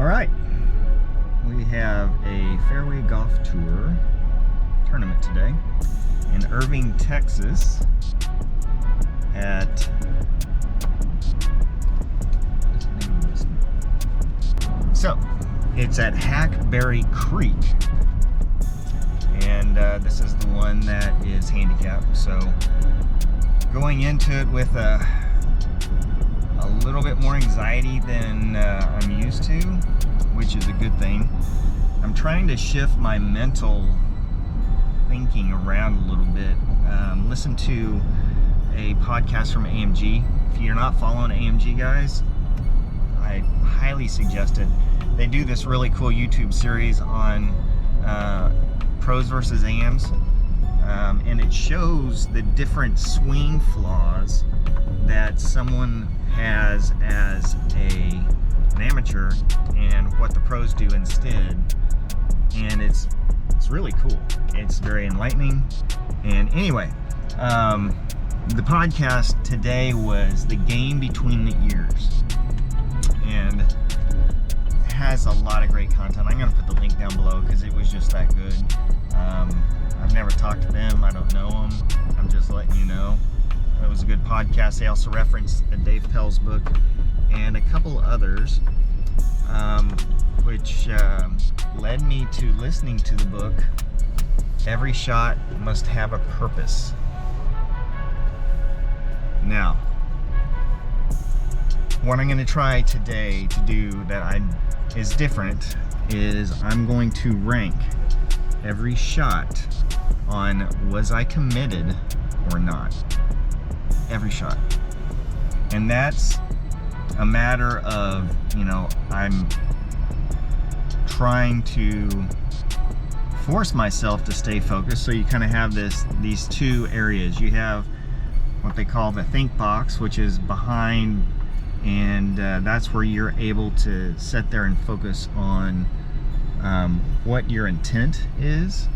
All right, we have a Fairway Golf Tour tournament today in Irving, Texas at it's at Hackberry Creek, and this is the one that is handicapped, so going into it with a little bit more anxiety than I'm used to, which is a good thing. I'm trying to shift my mental thinking around a little bit. Listen to a podcast from AMG. If you're not following AMG, guys, I highly suggest it. They do this really cool YouTube series on pros versus AMs, and it shows the different swing flaws that someone has as an amateur and what the pros do instead. And it's really cool. It's very enlightening. And anyway, the podcast today was the game between the ears, and it has a lot of great content. I'm going to put the link down below because it was just that good. I've never talked to them. I don't know them. I'm just letting you know. It was a good podcast. They also referenced a Dave Pell's book and a couple others, which led me to listening to the book, Every Shot Must Have a Purpose. Now, what I'm going to try today to do that is different is I'm going to rank every shot on was I committed or not. Every shot. And that's a matter of, I'm trying to force myself to stay focused. So you kind of have these two areas. You have what they call the think box, which is behind, and that's where you're able to sit there and focus on what your intent is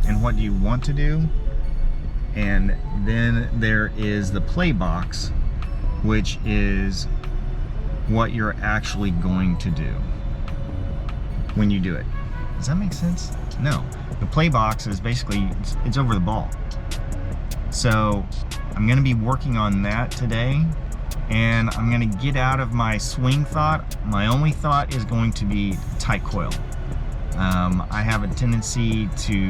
and what you want to do. And then there is the play box, which is what you're actually going to do when you do it. Does that make sense? No. The play box is basically, it's over the ball. So I'm going to be working on that today, and I'm going to get out of my swing thought. My only thought is going to be tight coil. I have a tendency to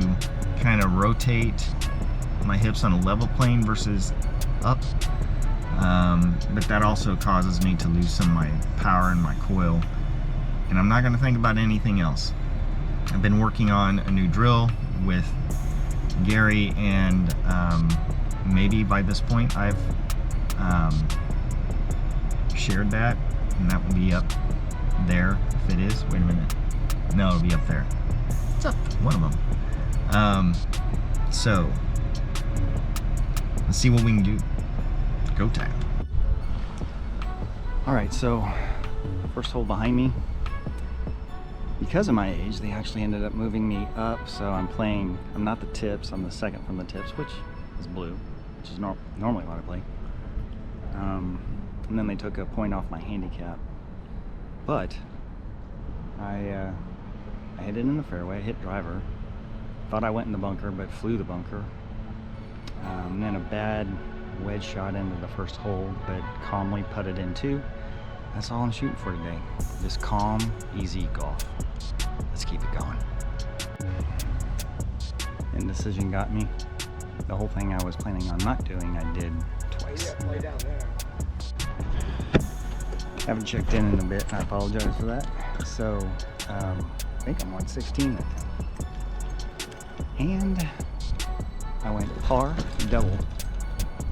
kind of rotate my hips on a level plane versus up, but that also causes me to lose some of my power in my coil, and I'm not going to think about anything else. I've been working on a new drill with Gary, and maybe by this point I've shared that, and that will be up there if it is. Wait a minute, no, it'll be up there. It's up one of them. So let's see what we can do. Go Tact. Alright, so first hole behind me, because of my age, they actually ended up moving me up, so I'm not the tips, I'm the second from the tips, which is blue, which is normally what I play. And then they took a point off my handicap, but I hit it in the fairway, hit driver, thought I went in the bunker, but flew the bunker. And then a bad wedge shot into the first hole, but calmly putted in two. That's all I'm shooting for today. Just calm, easy golf. Let's keep it going. Indecision got me. The whole thing I was planning on not doing, I did twice. Lay down there. Haven't checked in a bit, and I apologize for that. So, I think I'm 116 at that. And I went par, double,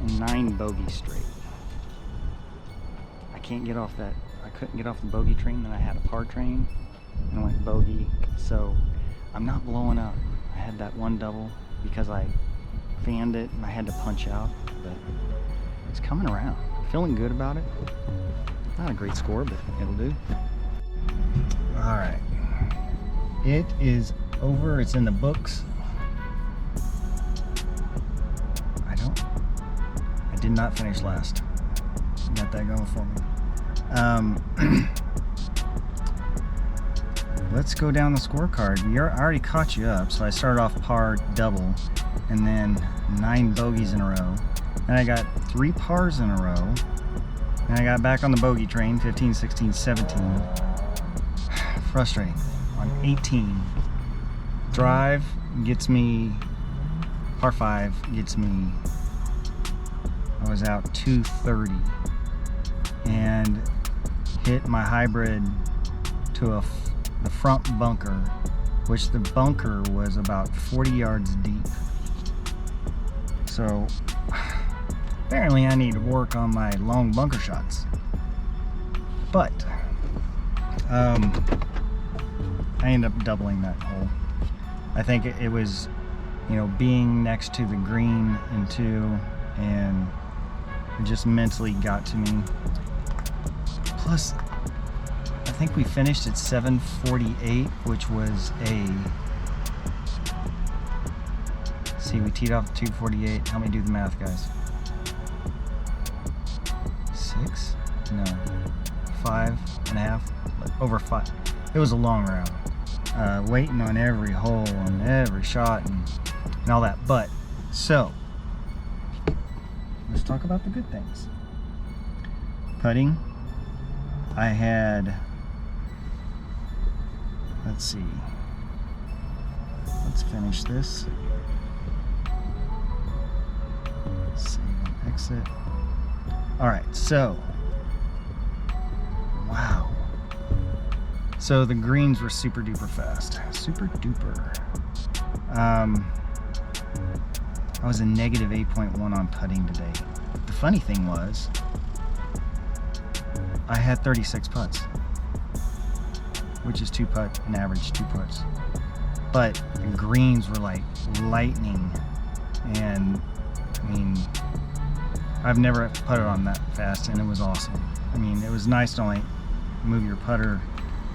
and 9 bogeys straight. I couldn't get off the bogey train, then I had a par train, and I went bogey. So I'm not blowing up. I had that one double because I fanned it and I had to punch out, but it's coming around. Feeling good about it. Not a great score, but it'll do. All right. It is over. It's in the books. I did not finish last. Got that going for me. let's go down the scorecard. I already caught you up, so I started off par double, and then 9 bogeys in a row. Then I got 3 pars in a row, and I got back on the bogey train, 15, 16, 17. Frustrating. On 18, drive gets me, par 5 gets me, I was out 230, and hit my hybrid to the front bunker, which the bunker was about 40 yards deep. So apparently I need to work on my long bunker shots. But I ended up doubling that hole. I think it was, you know, being next to the green in 2, and it just mentally got to me. Plus, I think we finished at 748, which was see, we teed off at 248. Help me do the math, guys. 6? No. 5.5? Over 5. It was a long round. Waiting on every hole, on every shot, and all that. But, so, let's talk about the good things. Putting, I had, let's see, let's finish this. Save and exit. Alright, so, wow. So the greens were super duper fast. Super duper. I was a negative 8.1 on putting today. The funny thing was, I had 36 putts, which is 2 putt, an average 2 putts. But the greens were like lightning, and I mean, I've never putted on that fast, and it was awesome. I mean, it was nice to only move your putter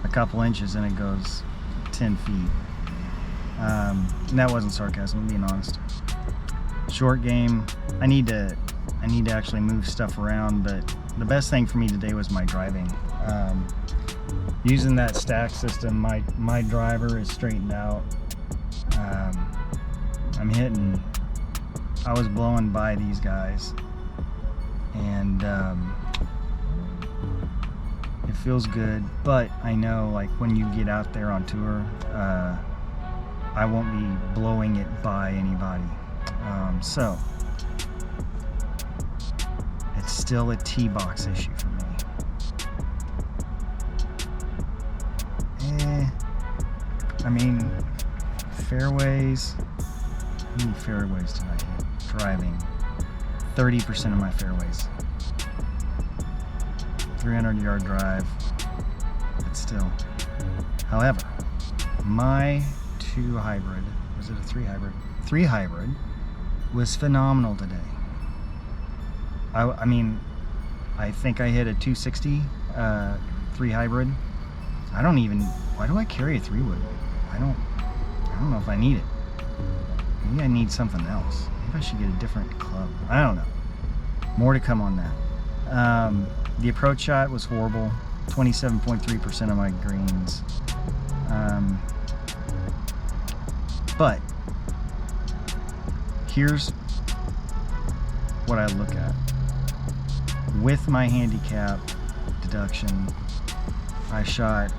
a couple inches and it goes 10 feet. And that wasn't sarcasm, I'm being honest. Short game, I need to actually move stuff around, but the best thing for me today was my driving. Using that stack system, my driver is straightened out. I'm hitting, I was blowing by these guys, and it feels good, but I know, like, when you get out there on tour, I won't be blowing it by anybody. So it's still a tee box issue for me. I mean, fairways, how many fairways did I hit driving? 30% of my fairways. 300-yard drive, but still. However, my 2 hybrid, was it a 3 hybrid? 3 hybrid was phenomenal today. I mean, I think I hit a 260 3 hybrid. Why do I carry a 3-wood? I don't know if I need it. Maybe I need something else. Maybe I should get a different club. I don't know. More to come on that. The approach shot was horrible. 27.3% of my greens. But here's what I look at. With my handicap deduction, I shot,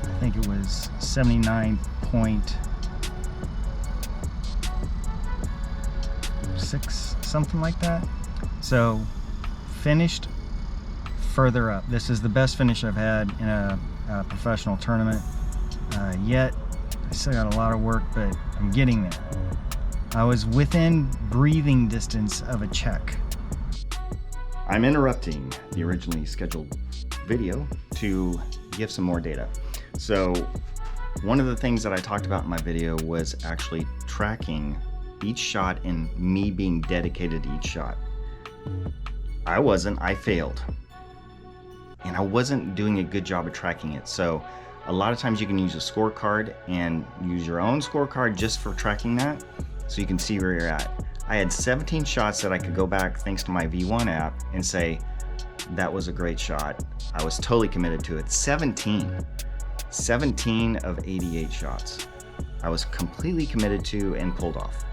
I think it was 79.6, something like that. So finished further up. This is the best finish I've had in a professional tournament yet. I still got a lot of work, but I'm getting there. I was within breathing distance of a check. I'm interrupting the originally scheduled video to give some more data. So one of the things that I talked about in my video was actually tracking each shot and me being dedicated to each shot. I failed. And I wasn't doing a good job of tracking it. So a lot of times you can use a scorecard and use your own scorecard just for tracking that, so you can see where you're at. I had 17 shots that I could go back thanks to my V1 app and say, that was a great shot. I was totally committed to it. 17 17 of 88 shots I was completely committed to and pulled off.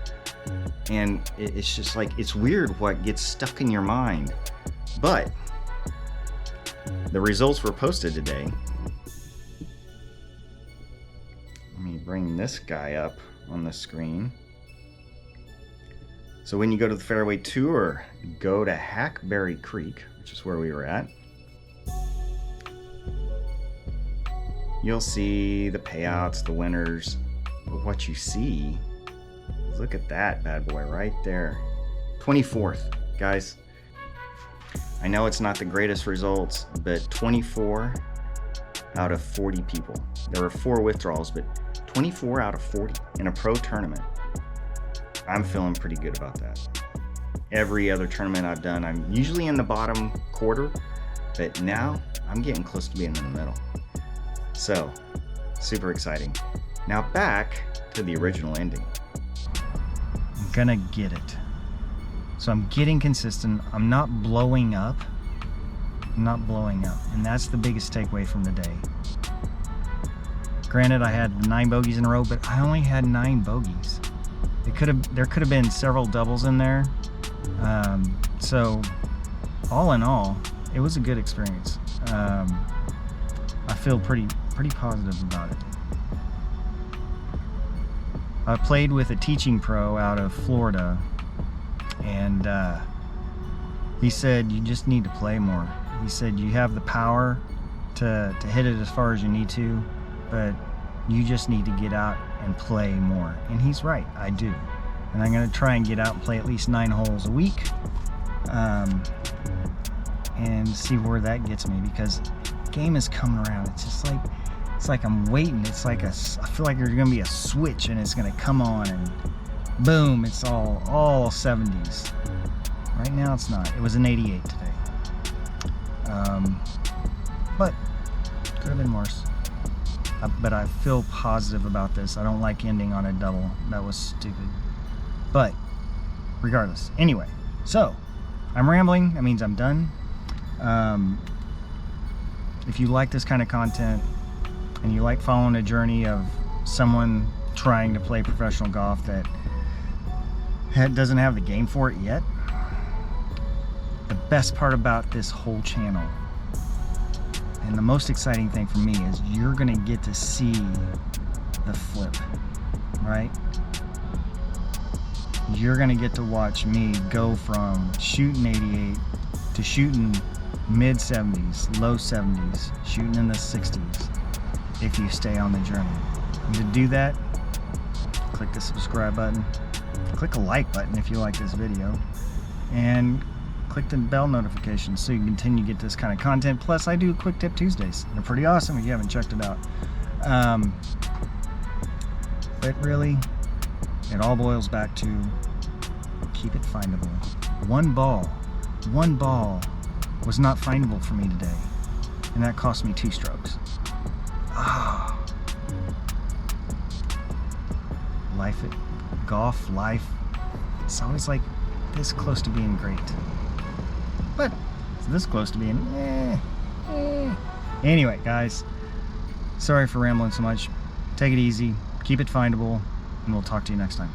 And it's just like, it's weird what gets stuck in your mind. But the results were posted today. Let me bring this guy up on the screen. So when you go to the Fairway Tour, go to Hackberry Creek, which is where we were at. You'll see the payouts, the winners. But what you see, look at that bad boy right there. 24th, guys. I know it's not the greatest results, but 24 out of 40 people. There were 4 withdrawals, but 24 out of 40 in a pro tournament. I'm feeling pretty good about that. Every other tournament I've done, I'm usually in the bottom quarter, but now I'm getting close to being in the middle. So, super exciting. Now back to the original ending. I'm gonna get it. So I'm getting consistent. I'm not blowing up. And that's the biggest takeaway from the day. Granted, I had 9 bogeys in a row, but I only had 9 bogeys. There could have been several doubles in there. So all in all, it was a good experience. I feel pretty positive about it. I played with a teaching pro out of Florida, and he said you just need to play more. He said you have the power to hit it as far as you need to, but you just need to get out and play more. And he's right, I do. And I'm going to try and get out and play at least 9 holes a week, and see where that gets me, because game is coming around. It's like I'm waiting. It's like I feel like there's going to be a switch and it's going to come on and boom, it's all 70s. Right now it's not. It was an 88 today. But could have been worse. But I feel positive about this. I don't like ending on a double. That was stupid. But regardless. Anyway, so I'm rambling. That means I'm done. If you like this kind of content and you like following a journey of someone trying to play professional golf that doesn't have the game for it yet, the best part about this whole channel and the most exciting thing for me is you're gonna get to see the flip, right? You're gonna get to watch me go from shooting 88 to shooting mid 70s, low 70s, shooting in the 60s if you stay on the journey. And to do that, click the subscribe button, click a like button if you like this video, and click the bell notification so you can continue to get this kind of content. Plus, I do Quick Tip Tuesdays. They're pretty awesome if you haven't checked it out. But really, it all boils back to keep it findable. One ball was not findable for me today, and that cost me 2 strokes. Oh. Life, it's always like this close to being great. But it's this close to being Anyway, guys, sorry for rambling so much. Take it easy, keep it findable, and we'll talk to you next time.